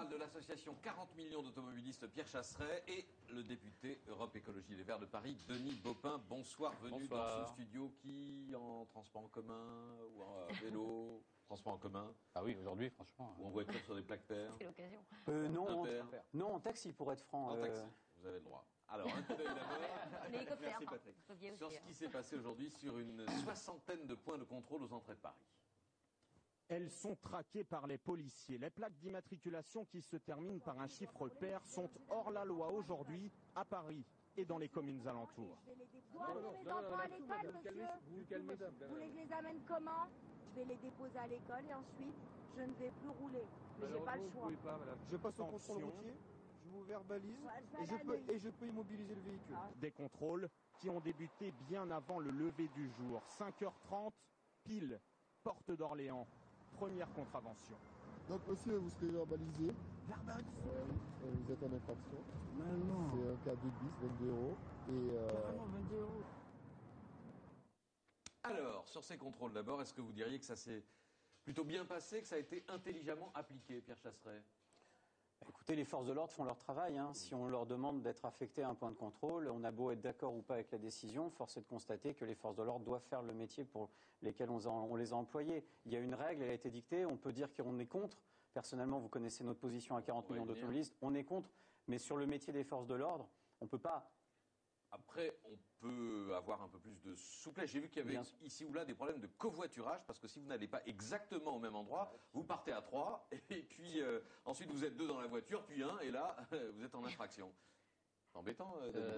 général de l'association 40 millions d'automobilistes, Pierre Chasseret, et le député Europe Écologie Les Verts de Paris, Denis Baupin. Bonsoir, venu dans ce studio qui, en transport en commun ou en vélo, transport en commun. Ah oui, aujourd'hui, franchement. Ou en voiture sur des plaques paires. C'est l'occasion. Non, en taxi pour être franc. En taxi, vous avez le droit. Alors, un coup d'œil d'abord. L'hélicoptère. Merci Patrick. Sur ce qui s'est passé aujourd'hui sur une soixantaine de points de contrôle aux entrées de Paris. Elles sont traquées par les policiers. Les plaques d'immatriculation qui se terminent par un chiffre pair sont hors la loi aujourd'hui à Paris et dans les communes alentours. Vous amenez mes enfants à l'école, monsieur. Vous voulez que je les amène comment? Je vais les déposer à l'école et ensuite, je ne vais plus rouler. Mais j'ai pas le choix. Je passe au contrôle routier, je vous verbalise et je peux immobiliser le véhicule. Des contrôles qui ont débuté bien avant le lever du jour. 5h30, pile, porte d'Orléans. Première contravention. Donc monsieur, vous serez verbalisé. Verbalisé vous êtes en infraction. Non. C'est un cas de bis, 22 euros. Carrément 22 euros. Alors, sur ces contrôles d'abord, est-ce que vous diriez que ça s'est plutôt bien passé, que ça a été intelligemment appliqué, Pierre Chasseret? Écoutez, les forces de l'ordre font leur travail. Si on leur demande d'être affectés à un point de contrôle, on a beau être d'accord ou pas avec la décision, force est de constater que les forces de l'ordre doivent faire le métier pour lesquels on les a employés. Il y a une règle, elle a été dictée, on peut dire qu'on est contre. Personnellement, vous connaissez notre position à 40 millions d'automobilistes, on est contre. Mais sur le métier des forces de l'ordre, on ne peut pas... Après, on peut avoir un peu plus de souplesse. J'ai vu qu'il y avait ici ou là des problèmes de covoiturage, parce que si vous n'allez pas exactement au même endroit, vous partez à 3, et puis ensuite vous êtes 2 dans la voiture, puis 1, et là, vous êtes en infraction. Embêtant,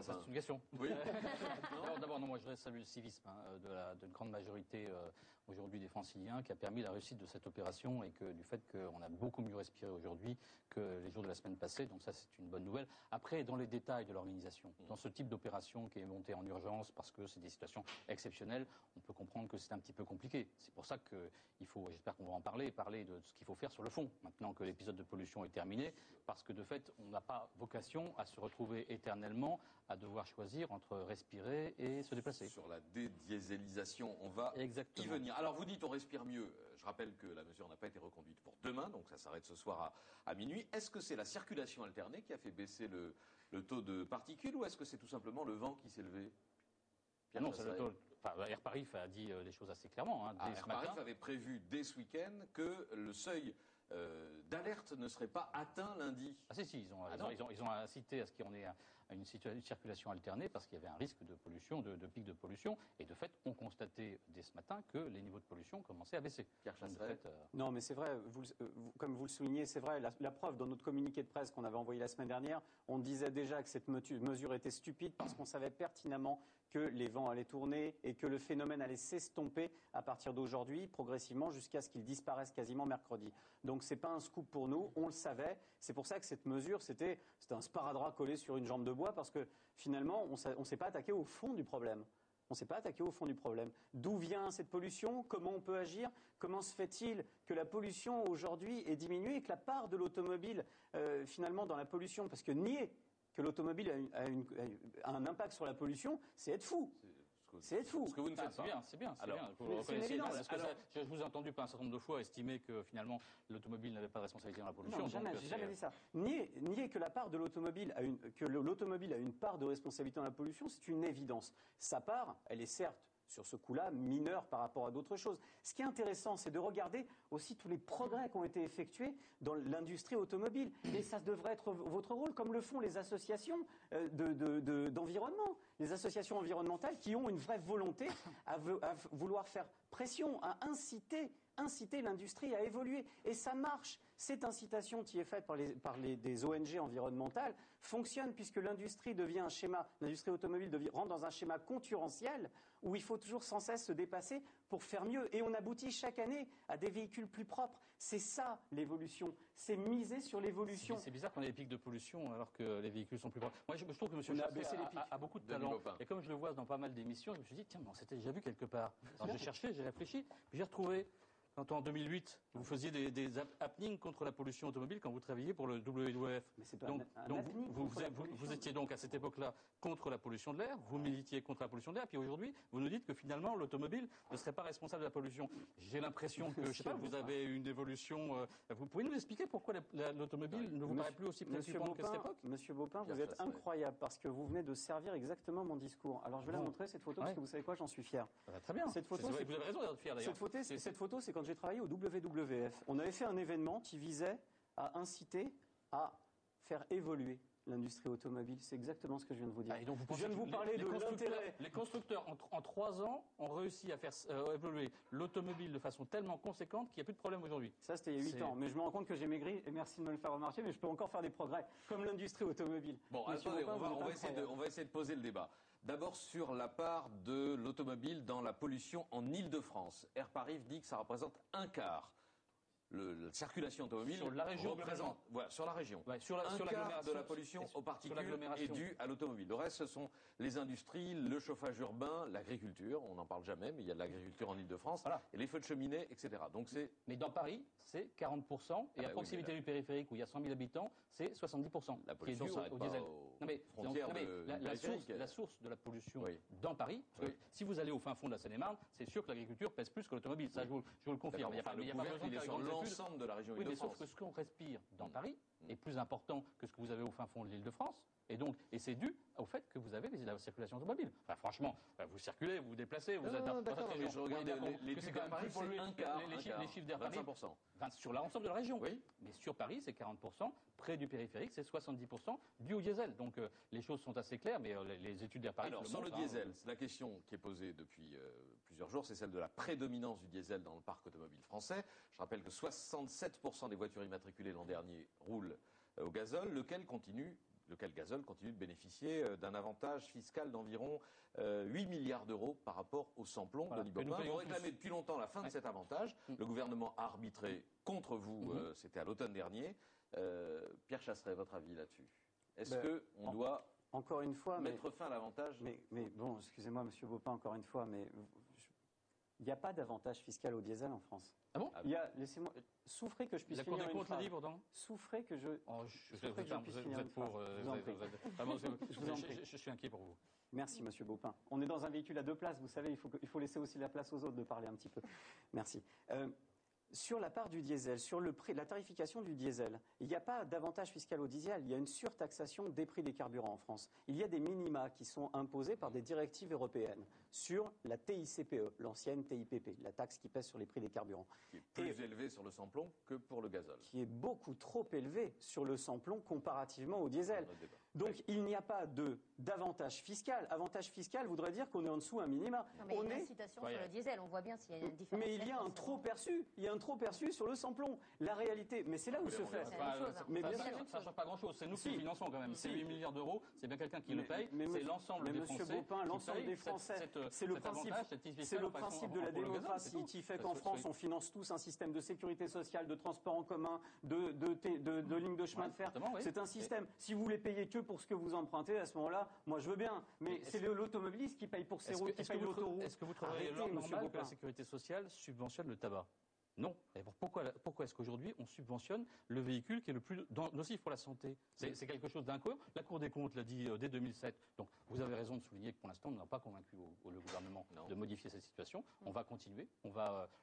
c'est une question. Oui. Alors d'abord, moi je voudrais saluer le civisme d'une grande majorité aujourd'hui des Franciliens qui a permis la réussite de cette opération et que du fait qu'on a beaucoup mieux respiré aujourd'hui que les jours de la semaine passée. Donc ça, c'est une bonne nouvelle. Après, dans les détails de l'organisation, dans ce type d'opération qui est montée en urgence parce que c'est des situations exceptionnelles, on peut comprendre que c'est un petit peu compliqué. C'est pour ça qu'il faut, j'espère qu'on va en parler de ce qu'il faut faire sur le fond, maintenant que l'épisode de pollution est terminé, parce que de fait, on n'a pas vocation à se retrouver éternellement à devoir choisir entre respirer et se déplacer. Sur la dédiésélisation, on va y venir. Alors vous dites on respire mieux. Je rappelle que la mesure n'a pas été reconduite pour demain, donc ça s'arrête ce soir à minuit. Est-ce que c'est la circulation alternée qui a fait baisser le taux de particules ou est-ce que c'est tout simplement le vent qui s'est levé? Non, c'est le taux. Air Paris a dit des choses assez clairement. Air Paris avait prévu dès ce week-end que le seuil d'alerte ne serait pas atteint lundi. Ah si, ils ont incité à ce qu'on ait une circulation alternée parce qu'il y avait un risque de pollution, de pic de pollution. Et de fait, on constatait dès ce matin que les niveaux de pollution commençaient à baisser. Non, mais c'est vrai, comme vous le soulignez, c'est vrai. La preuve, dans notre communiqué de presse qu'on avait envoyé la semaine dernière, on disait déjà que cette mesure était stupide parce qu'on savait pertinemment que les vents allaient tourner et que le phénomène allait s'estomper à partir d'aujourd'hui, progressivement, jusqu'à ce qu'il disparaisse quasiment mercredi. Donc c'est pas un scoop pour nous, on le savait. C'est pour ça que cette mesure, c'était un sparadrap collé sur une jambe de bois, parce que finalement, on ne s'est pas attaqué au fond du problème. On ne s'est pas attaqué au fond du problème. D'où vient cette pollution? Comment on peut agir? Comment se fait-il que la pollution aujourd'hui est diminuée et que la part de l'automobile, finalement, dans la pollution, parce que nier que l'automobile a un impact sur la pollution, c'est être fou. C'est être fou. Ce que vous ne faites pas. C'est bien. Vous le reconnaissez. Je vous ai entendu pas un certain nombre de fois estimer que finalement l'automobile n'avait pas de responsabilité dans la pollution. Non, jamais, j'ai jamais dit ça. Nier que la part de l'automobile a une part de responsabilité dans la pollution, c'est une évidence. Sa part, elle est certes sur ce coup-là, mineur par rapport à d'autres choses. Ce qui est intéressant, c'est de regarder aussi tous les progrès qui ont été effectués dans l'industrie automobile. Et ça devrait être votre rôle, comme le font les associations d'environnement. Les associations environnementales qui ont une vraie volonté à vouloir faire pression, à inciter l'industrie à évoluer. Et ça marche. Cette incitation qui est faite par des ONG environnementales fonctionne puisque l'industrie automobile rentre dans un schéma concurrentiel où il faut toujours sans cesse se dépasser pour faire mieux. Et on aboutit chaque année à des véhicules plus propres. C'est ça l'évolution. C'est miser sur l'évolution. C'est bizarre qu'on ait des pics de pollution alors que les véhicules sont plus propres. Moi, je trouve que M. Chasseret a beaucoup de talent. Et comme je le vois dans pas mal d'émissions, je me suis dit, tiens, mais on s'était déjà vu quelque part. Alors j'ai cherché, j'ai réfléchi, puis j'ai retrouvé. Quand en 2008, vous faisiez des happenings contre la pollution automobile quand vous travailliez pour le WWF. Mais c'est pas Donc, un donc happening contre la pollution. vous étiez donc à cette époque-là contre la pollution de l'air, vous militiez contre la pollution de l'air, puis aujourd'hui, vous nous dites que finalement, l'automobile ne serait pas responsable de la pollution. J'ai l'impression que, je sais pas, vous avez une évolution. Vous pouvez nous expliquer pourquoi l'automobile ne vous paraît plus aussi préoccupante qu'à cette époque? Monsieur Baupin, vous êtes incroyable parce que vous venez de servir exactement mon discours. Alors je vais la montrer cette photo parce que vous savez quoi, j'en suis fier. Très bien. Cette photo, vous avez raison d'être fier d'ailleurs. Cette photo, c'est quand j'ai travaillé au WWF. On avait fait un événement qui visait à inciter à faire évoluer l'industrie automobile. C'est exactement ce que je viens de vous dire. Et donc vous pensez je viens de vous parler de l'intérêt. Les constructeurs, en 3 ans, ont réussi à faire évoluer l'automobile de façon tellement conséquente qu'il n'y a plus de problème aujourd'hui. Ça, c'était il y a 8 ans. Mais je me rends compte que j'ai maigri, et merci de me le faire remarquer, mais je peux encore faire des progrès, comme l'industrie automobile. Bon, attendez, on va essayer de poser le débat. D'abord sur la part de l'automobile dans la pollution en Île-de-France. Air Paris dit que ça représente un quart. La circulation automobile sur la région représente, voilà, sur la région. Ouais, sur un quart de la pollution aux particules est due à l'automobile. Le reste, ce sont les industries, le chauffage urbain, l'agriculture. On n'en parle jamais, mais il y a de l'agriculture en Île-de-France, et les feux de cheminée, etc. Donc mais dans Paris, c'est 40%, et à proximité du périphérique, où il y a 100 000 habitants, c'est 70%. La pollution s'arrête pas la source de la pollution dans Paris, parce que si vous allez au fin fond de la Seine-et-Marne, c'est sûr que l'agriculture pèse plus que l'automobile. Ça, je vous le confirme. Il n'y a pas besoin de faire l'ensemble de la région Île-de-France. Mais sauf que ce qu'on respire dans Paris est plus important que ce que vous avez au fin fond de l'Île-de-France. Et c'est dû au fait que vous avez la circulation automobile. Enfin, franchement, vous circulez, vous vous déplacez, vous êtes d'accord, mais je regarde l'étude d'Air Paris, c'est un quart. Les chiffres d'Air Paris, 25%. Sur l'ensemble de la région. Oui. Mais sur Paris, c'est 40%. Près du périphérique, c'est 70% dû au diesel. Donc les choses sont assez claires, mais les études d'Air Paris. Alors, sur le diesel, la question qui est posée depuis plusieurs jours, c'est celle de la prédominance du diesel dans le parc automobile français. Je rappelle que 67% des voitures immatriculées l'an dernier roulent au gazole, lequel gazole continue de bénéficier d'un avantage fiscal d'environ 8 milliards d'euros par rapport au samplon de Libopin. Vous réclamez depuis longtemps la fin de cet avantage. Le gouvernement a arbitré contre vous, c'était à l'automne dernier. Pierre Chasseret, votre avis là-dessus? Est-ce qu'on doit encore une fois, mettre fin à l'avantage? Mais bon, excusez-moi, Monsieur Baupin, encore une fois, mais il n'y a pas d'avantage fiscal au diesel en France. Ah bon? Laissez-moi souffrez que je puisse finir une phrase. Pourtant. Souffrez que je. Je suis inquiet pour vous. Merci, Monsieur Baupin. On est dans un véhicule à 2 places, vous savez, il faut laisser aussi la place aux autres de parler un petit peu. Merci. Sur la part du diesel, sur le prix, la tarification du diesel, il n'y a pas d'avantage fiscal au diesel, il y a une surtaxation des prix des carburants en France. Il y a des minima qui sont imposés par des directives européennes sur la TICPE, l'ancienne TIPP, la taxe qui pèse sur les prix des carburants. Qui est plus élevée sur le samplon que pour le gazole. Qui est beaucoup trop élevée sur le samplon comparativement au diesel. Donc il n'y a pas d'avantage fiscal. Avantage fiscal voudrait dire qu'on est en dessous un minima. Non, mais il y a une incitation sur le diesel, on voit bien s'il y a une différence. Mais il y a un trop perçu. Il y a un trop perçu sur le samplon. La réalité, mais c'est là où se fait. Mais bien sûr, ça ne change pas grand-chose. C'est nous qui le finançons quand même. C'est 8 milliards d'euros, c'est bien quelqu'un qui le paye. C'est l'ensemble des Français. Monsieur Baupin, l'ensemble des Français. C'est le principe de la démocratie qui fait qu'en France, on finance tous un système de sécurité sociale, de transport en commun, de lignes de chemin de fer. C'est un système. Si vous les payez que pour ce que vous empruntez, à ce moment-là, moi je veux bien, mais c'est l'automobiliste qui paye pour ses routes, qui paye l'autoroute. Est-ce que vous trouveriez normal que la sécurité sociale subventionne le tabac? Non. Et pourquoi est-ce qu'aujourd'hui on subventionne le véhicule qui est le plus nocif pour la santé? C'est quelque chose d'incohérent. La Cour des comptes l'a dit dès 2007. Donc vous avez raison de souligner que pour l'instant on n'a pas convaincu le gouvernement de modifier cette situation. On va continuer.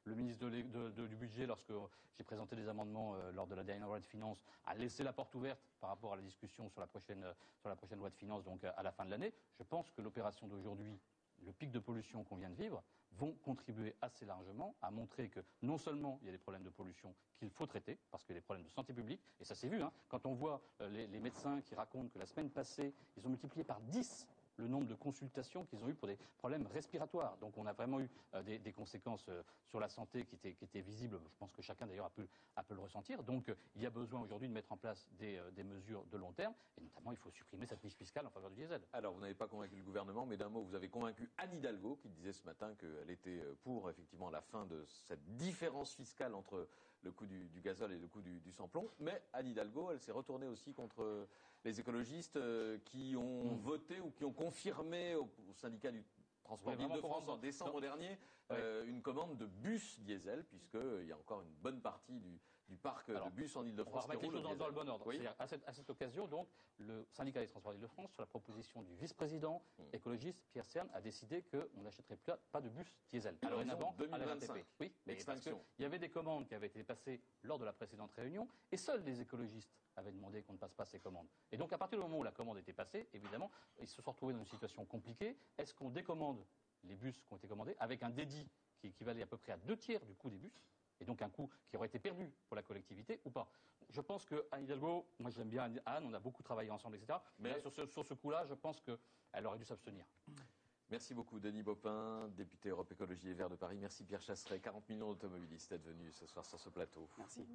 Le ministre du budget, lorsque j'ai présenté des amendements lors de la dernière loi de finances, a laissé la porte ouverte par rapport à la discussion sur la prochaine loi de finances, donc à la fin de l'année. Je pense que l'opération d'aujourd'hui, le pic de pollution qu'on vient de vivre, vont contribuer assez largement à montrer que non seulement il y a des problèmes de pollution qu'il faut traiter, parce qu'il y a des problèmes de santé publique, et ça s'est vu, quand on voit les médecins qui racontent que la semaine passée, ils ont multiplié par 10 le nombre de consultations qu'ils ont eu pour des problèmes respiratoires. Donc on a vraiment eu des conséquences sur la santé qui étaient visibles. Je pense que chacun d'ailleurs a pu le ressentir. Donc il y a besoin aujourd'hui de mettre en place des mesures de long terme, et notamment il faut supprimer cette niche fiscale en faveur du diesel. Alors vous n'avez pas convaincu le gouvernement, mais d'un mot vous avez convaincu Anne Hidalgo qui disait ce matin qu'elle était pour effectivement la fin de cette différence fiscale entre le coût du gazole et le coût du samplon. Mais Anne Hidalgo, elle s'est retournée aussi contre les écologistes qui ont voté ou qui ont confirmé au syndicat du Transport d'Île-de-France en décembre dernier, une commande de bus diesel, puisqu'il y a encore une bonne partie du parc de bus en Île-de-France. On va remettre les choses dans le bon ordre. Oui. À cette occasion, donc, le syndicat des transports d'Île-de-France, sur la proposition du vice-président écologiste Pierre Cern, a décidé qu'on n'achèterait pas de bus diesel. Alors, avant 2025. Oui, mais parce qu'il y avait des commandes qui avaient été passées lors de la précédente réunion, et seuls les écologistes avaient demandé qu'on ne passe pas ces commandes. Et donc, à partir du moment où la commande était passée, évidemment, ils se sont retrouvés dans une situation compliquée. Est-ce qu'on décommande les bus qui ont été commandés avec un dédit qui équivalait à peu près à 2/3 du coût des bus, et donc un coût qui aurait été perdu pour la collectivité ou pas? Je pense qu'Anne Hidalgo, moi j'aime bien Anne, on a beaucoup travaillé ensemble, etc. Mais là, sur ce coup-là, je pense qu'elle aurait dû s'abstenir. Merci beaucoup Denis Baupin, député Europe Écologie et Verts de Paris. Merci Pierre Chasseret, 40 millions d'automobilistes d'être venus ce soir sur ce plateau. Merci.